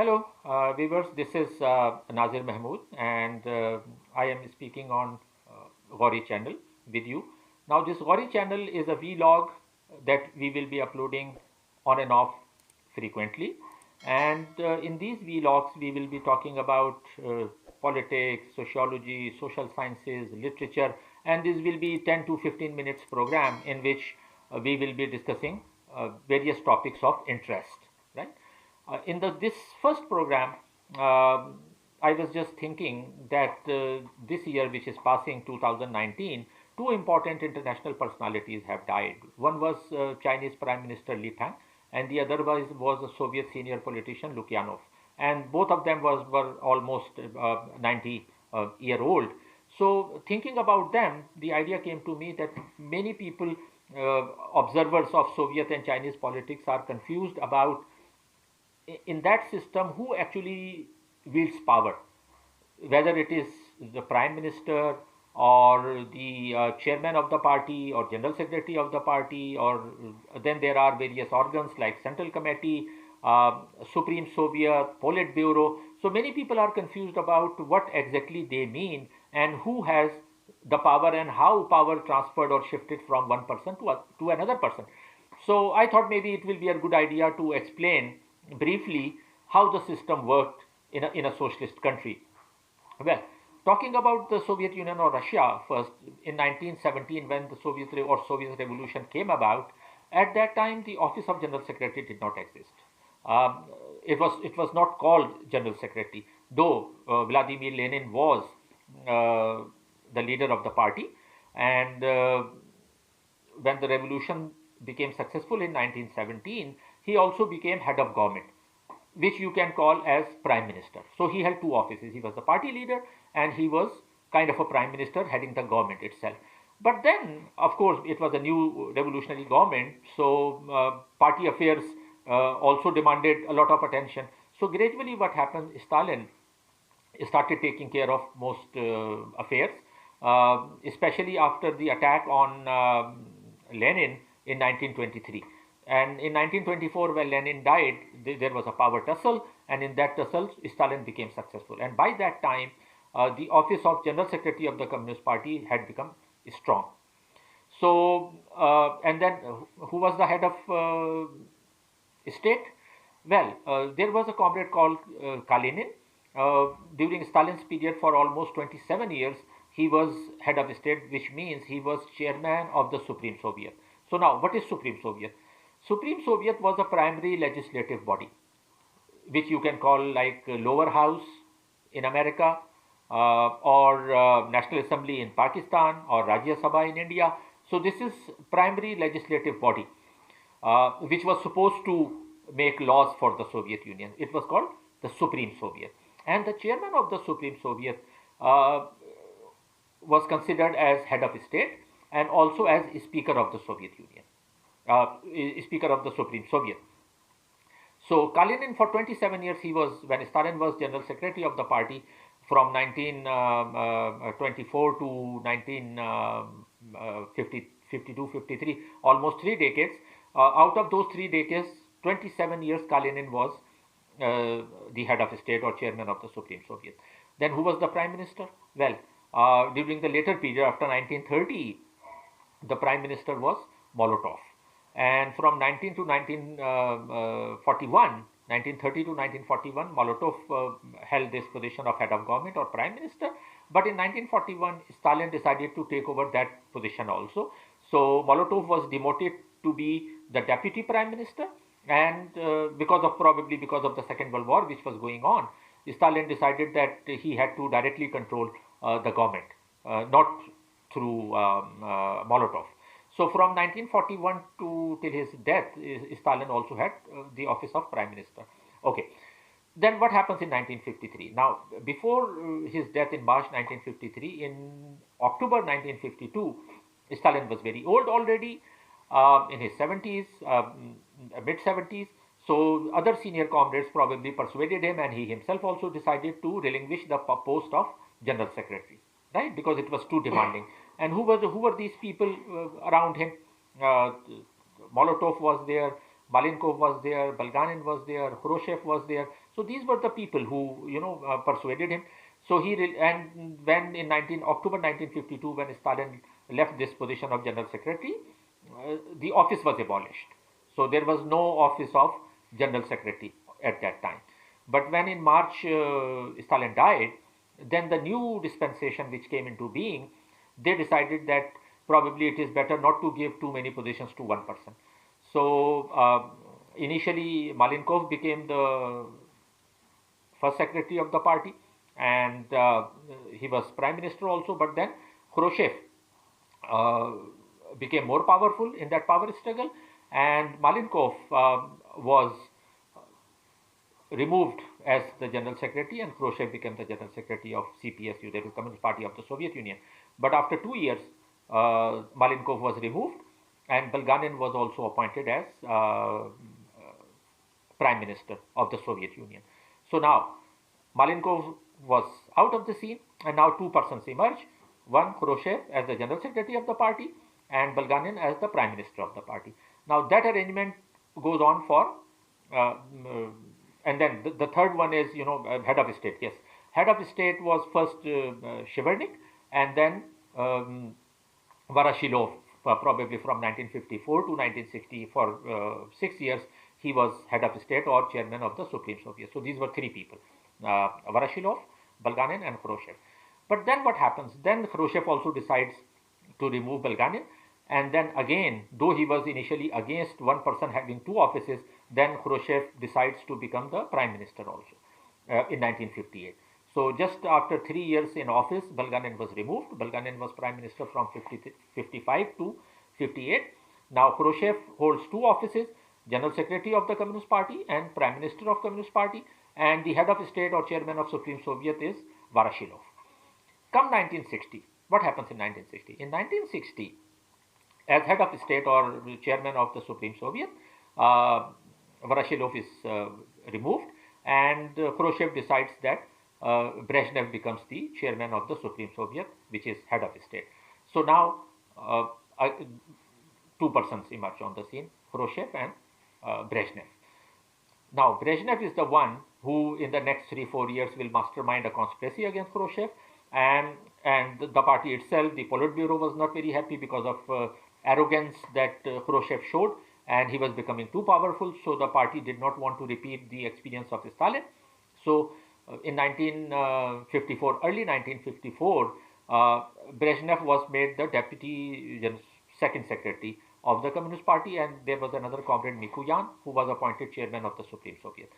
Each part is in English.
Hello, viewers. This is Nazir Mahmood, and I am speaking on Gauri channel with you. Now, this Gauri channel is a vlog that we will be uploading on and off frequently. And in these vlogs, we will be talking about politics, sociology, social sciences, literature, and this will be 10 to 15 minutes program in which we will be discussing various topics of interest, right? This first program, I was just thinking that this year, which is passing 2019, two important international personalities have died. One was Chinese Prime Minister Li Peng, and the other was a Soviet senior politician Lukyanov. And both of them were almost 90 year old. So thinking about them, the idea came to me that many people, observers of Soviet and Chinese politics, are confused about in that system who actually wields power, whether it is the prime minister or the chairman of the party or general secretary of the party, or then there are various organs like central committee, supreme soviet, politburo. So many people are confused about what exactly they mean and who has the power and how power transferred or shifted from one person to another person. So I thought maybe it will be a good idea to explain briefly how the system worked in a socialist country. Well, talking about the Soviet Union or Russia first, in 1917, when the Soviet Revolution came about, at that time the office of General Secretary did not exist. Um, it was not called General Secretary, though Vladimir Lenin was uh, the leader of the party, and when the revolution became successful in 1917, he also became head of government, which you can call as prime minister. So he held two offices. He was the party leader and he was kind of a prime minister heading the government itself. But then, of course, it was a new revolutionary government, so party affairs also demanded a lot of attention. So gradually, what happened? Stalin started taking care of most affairs, especially after the attack on Lenin in 1923. And in 1924, when Lenin died, there was a power tussle, and in that tussle, Stalin became successful. And by that time, the office of General Secretary of the Communist Party had become strong. So, and then who was the head of state? Well, there was a comrade called Kalinin. During Stalin's period, for almost 27 years, he was head of state, which means he was chairman of the Supreme Soviet. So now, what is Supreme Soviet? Supreme Soviet was a primary legislative body, which you can call like lower house in America, or National Assembly in Pakistan, or Rajya Sabha in India. So this is primary legislative body, which was supposed to make laws for the Soviet Union. It was called the Supreme Soviet. And the chairman of the Supreme Soviet was considered as head of state and also as Speaker of the Soviet Union, Speaker of the Supreme Soviet. So Kalinin, for 27 years, he was, when Stalin was General Secretary of the party from 1924 to 1952, 53, almost 3 decades. Out of those 3 decades, 27 years, Kalinin was the head of state or chairman of the Supreme Soviet. Then who was the prime minister? Well, during the later period after 1930, the prime minister was Molotov. And from 19 to 1941, 1930 to 1941, Molotov held this position of head of government or prime minister. But in 1941, Stalin decided to take over that position also. So Molotov was demoted to be the deputy prime minister. And probably because of the Second World War, which was going on, Stalin decided that he had to directly control the government, not through Molotov. So from 1941 to till his death, Stalin also had the office of prime minister. Okay. Then what happens in 1953? Now, before his death in March 1953, in October 1952, Stalin was very old already, in his 70s, mid 70s. So other senior comrades probably persuaded him, and he himself also decided to relinquish the post of general secretary, right? Because it was too demanding. And who were these people around him? Molotov was there, Malenkov was there, Bulganin was there, Khrushchev was there. So these were the people who persuaded him. So and when in October 1952, when Stalin left this position of General Secretary, the office was abolished. So there was no office of General Secretary at that time. But when in March Stalin died, then the new dispensation which came into being, they decided that probably it is better not to give too many positions to one person. So initially Malenkov became the first secretary of the party, and he was prime minister also. But then Khrushchev became more powerful in that power struggle, and Malenkov was removed as the general secretary, and Khrushchev became the general secretary of CPSU, that is Communist Party of the Soviet Union. But after 2 years, Malenkov was removed, and Bulganin was also appointed as prime minister of the Soviet Union. So now Malenkov was out of the scene, and now two persons emerge: one, Khrushchev as the general secretary of the party, and Bulganin as the prime minister of the party. Now that arrangement goes on for and then the third one is, head of state. Yes, head of state was first Shchevernik, and then Voroshilov, probably from 1954 to 1960. For 6 years, he was head of state or chairman of the Supreme Soviet. So these were three people: Voroshilov, Bulganin, and Khrushchev. But then what happens? Then Khrushchev also decides to remove Bulganin. And then again, though he was initially against one person having two offices, then Khrushchev decides to become the prime minister also in 1958. So just after 3 years in office, Bulganin was removed. Bulganin was prime minister from 55 to 58. Now Khrushchev holds two offices: general secretary of the Communist Party and prime minister of Communist Party. And the head of state or chairman of Supreme Soviet is Voroshilov. Come 1960, what happens in 1960? In 1960, as head of state or chairman of the Supreme Soviet, Voroshilov is removed, and Khrushchev decides that Brezhnev becomes the chairman of the Supreme Soviet, which is head of state. So now two persons emerge on the scene: Khrushchev and Brezhnev. Now Brezhnev is the one who in the next 3-4 years will mastermind a conspiracy against Khrushchev, and the party itself, the Politburo, was not very happy because of arrogance that Khrushchev showed, and he was becoming too powerful. So the party did not want to repeat the experience of Stalin. So in 1954, early 1954, Brezhnev was made the deputy second secretary of the Communist Party, and there was another comrade, Mikoyan, who was appointed chairman of the Supreme Soviet.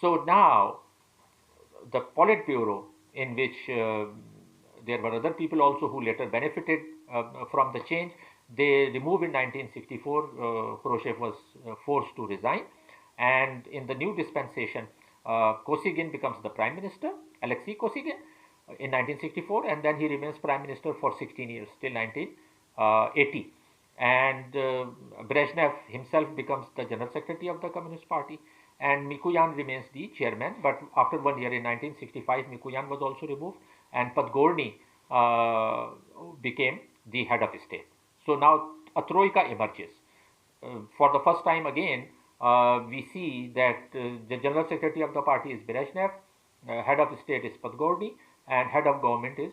So now the Politburo, in which there were other people also who later benefited from the change, they removed in 1964. Khrushchev was forced to resign, and in the new dispensation, Kosygin becomes the prime minister, Alexei Kosygin, in 1964, and then he remains prime minister for 16 years till 1980. And Brezhnev himself becomes the general secretary of the Communist Party, and Mikoyan remains the chairman. But after 1 year, in 1965, Mikoyan was also removed, and Podgorny became the head of state. So now a troika emerges. For the first time again, we see that the general secretary of the party is Brezhnev, head of state is Podgorny, and head of government is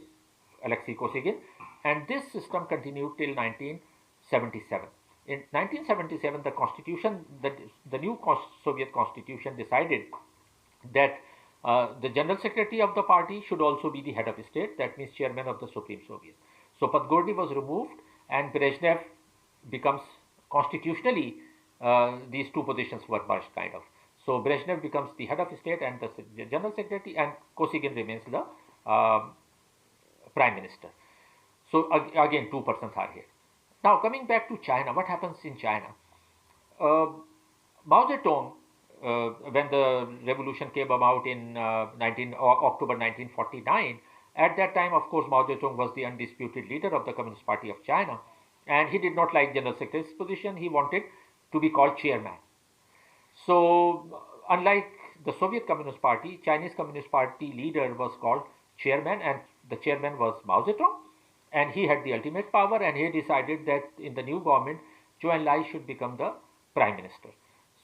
Alexei Kosygin. And this system continued till 1977. In 1977, the constitution, the new Soviet constitution, decided that the general secretary of the party should also be the head of state, that means chairman of the Supreme Soviet. So Podgorny was removed, and Brezhnev becomes constitutionally, these two positions were merged kind of. So Brezhnev becomes the head of state and the general secretary, and Kosygin remains the prime minister. So again, two persons are here. Now coming back to China, what happens in China? Mao Zedong, when the revolution came about in October 1949, at that time, of course, Mao Zedong was the undisputed leader of the Communist Party of China, and he did not like General Secretary's position. He wanted to be called chairman. So unlike the Soviet Communist Party, Chinese Communist Party leader was called chairman, and the chairman was Mao Zedong, and he had the ultimate power, and he decided that in the new government, Zhou Enlai should become the prime minister.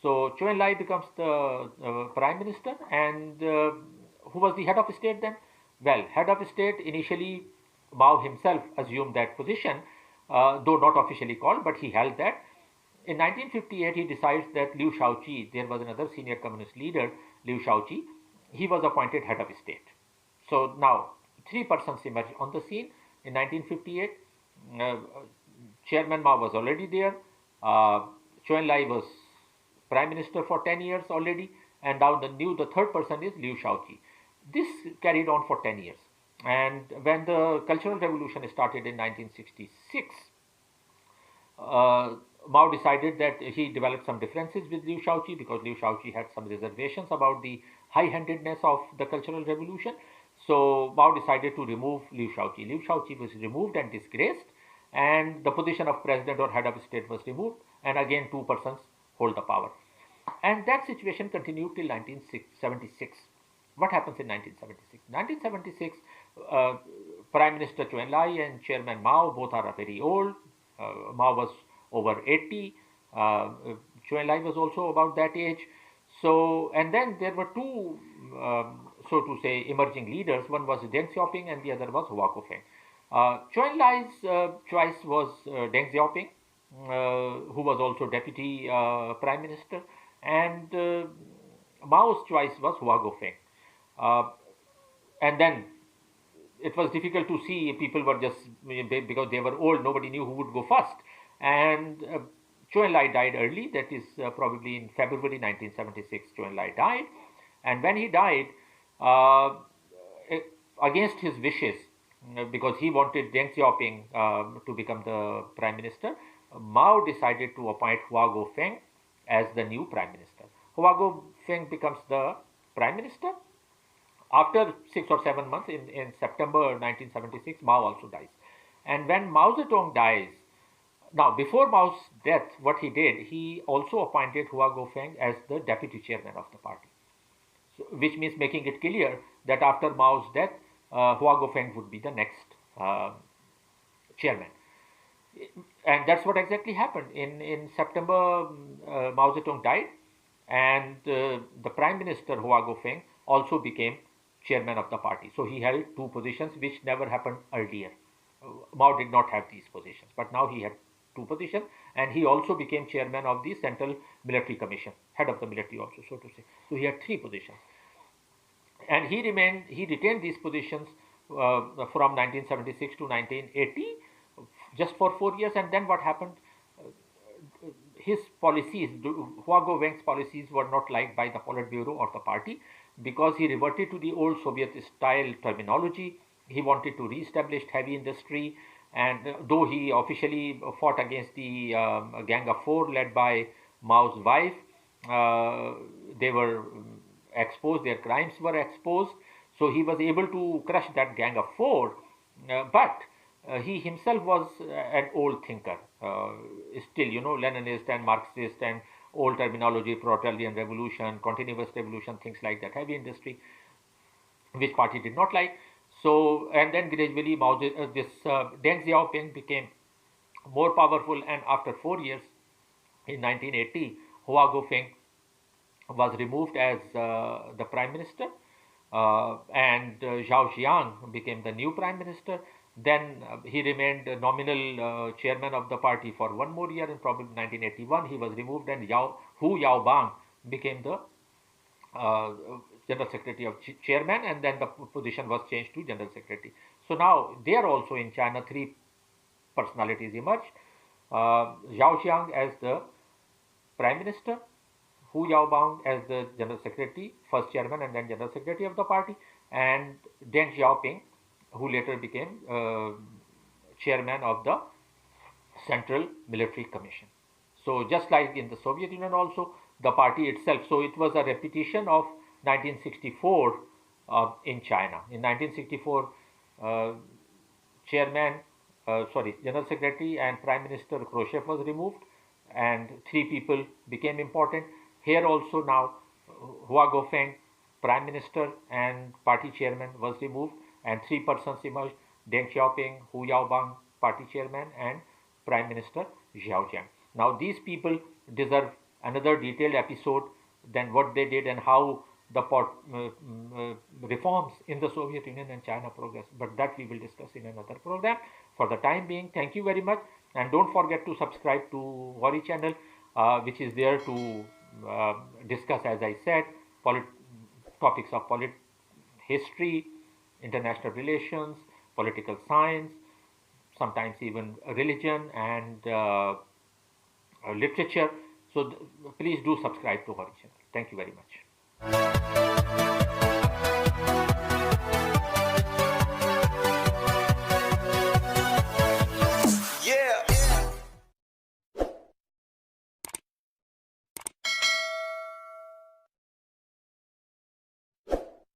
So Zhou Enlai becomes the prime minister, and who was the head of state then? Well, head of state initially Mao himself assumed that position, though not officially called, but he held that. In 1958, he decides that Liu Shaoqi, there was another senior communist leader, Liu Shaoqi, he was appointed head of state. So now three persons emerge on the scene in 1958. Uh, Chairman Mao was already there. Zhou Enlai was prime minister for 10 years already, and now the third person is Liu Shaoqi. This carried on for 10 years. And when the Cultural Revolution started in 1966, Mao decided that he developed some differences with Liu Shaoqi because Liu Shaoqi had some reservations about the high-handedness of the Cultural Revolution. So Mao decided to remove Liu Shaoqi. Liu Shaoqi was removed and disgraced, and the position of president or head of state was removed, and again two persons hold the power. And that situation continued till 1976. What happens in 1976? 1976, Prime Minister Zhou Enlai and Chairman Mao both are very old. Mao was over 80. Zhou Enlai was also about that age. So, and then there were two, so to say, emerging leaders. One was Deng Xiaoping and the other was Hua Guofeng. Zhou Enlai's choice was Deng Xiaoping, who was also deputy prime minister, and Mao's choice was Hua Guofeng. And then it was difficult to see. People were just, because they were old, nobody knew who would go first. And Zhou Enlai died early, that is probably in February 1976. Zhou Enlai died, and when he died, against his wishes, because he wanted Deng Xiaoping to become the prime minister, Mao decided to appoint Hua Guofeng as the new prime minister. Hua Guofeng becomes the prime minister. After 6 or 7 months, in September 1976, Mao also dies. And when Mao Zedong dies, now before Mao's death, what he did, he also appointed Hua Guofeng as the deputy chairman of the party. So, which means making it clear that after Mao's death, Hua Guofeng would be the next chairman. And that's what exactly happened. In September, Mao Zedong died, and the prime minister, Hua Guofeng, also became chairman of the party. So he held two positions, which never happened earlier. Mao did not have these positions, but now he had two positions, and he also became chairman of the Central Military Commission, head of the military also, so to say. So he had three positions, and he retained these positions from 1976 to 1980, just for 4 years. And then what happened? His policies, Hua Guofeng's policies, were not liked by the Politburo or the party, because he reverted to the old Soviet style terminology. He wanted to re-establish heavy industry, and though he officially fought against the Gang of Four led by Mao's wife, they were exposed, their crimes were exposed, so he was able to crush that Gang of Four, but he himself was an old thinker, still, Leninist and Marxist and old terminology, proletarian revolution, continuous revolution, things like that, heavy industry, which party did not like. So, and then gradually Deng Xiaoping became more powerful, and after 4 years, in 1980, Hua Guofeng was removed as the prime minister, and Zhao Ziyang became the new prime minister. Then he remained nominal chairman of the party for 1 more year, and probably 1981 he was removed, and Hu Yaobang became the general secretary of chairman, and then the position was changed to general secretary. So now there also in China, three personalities emerged: Zhao Ziyang as the prime minister, Hu Yaobang as the general secretary, first chairman and then general secretary of the party, and Deng Xiaoping, who later became chairman of the Central Military Commission. So just like in the Soviet Union also, the party itself, so it was a repetition of 1964 in China. In 1964, general secretary and prime minister Khrushchev was removed, and three people became important. Here also now, Hua Guofeng, prime minister and party chairman, was removed, and three persons emerged: Deng Xiaoping, Hu Yaobang, party chairman, and prime minister Zhao Ziyang. Now these people deserve another detailed episode than what they did and how the reforms in the Soviet Union and China progress. But that we will discuss in another program. For the time being, thank you very much, and don't forget to subscribe to Gauri channel, which is there to discuss, as I said, topics of history, international relations, political science, sometimes even religion and literature. So please do subscribe to Gauri channel. Thank you very much.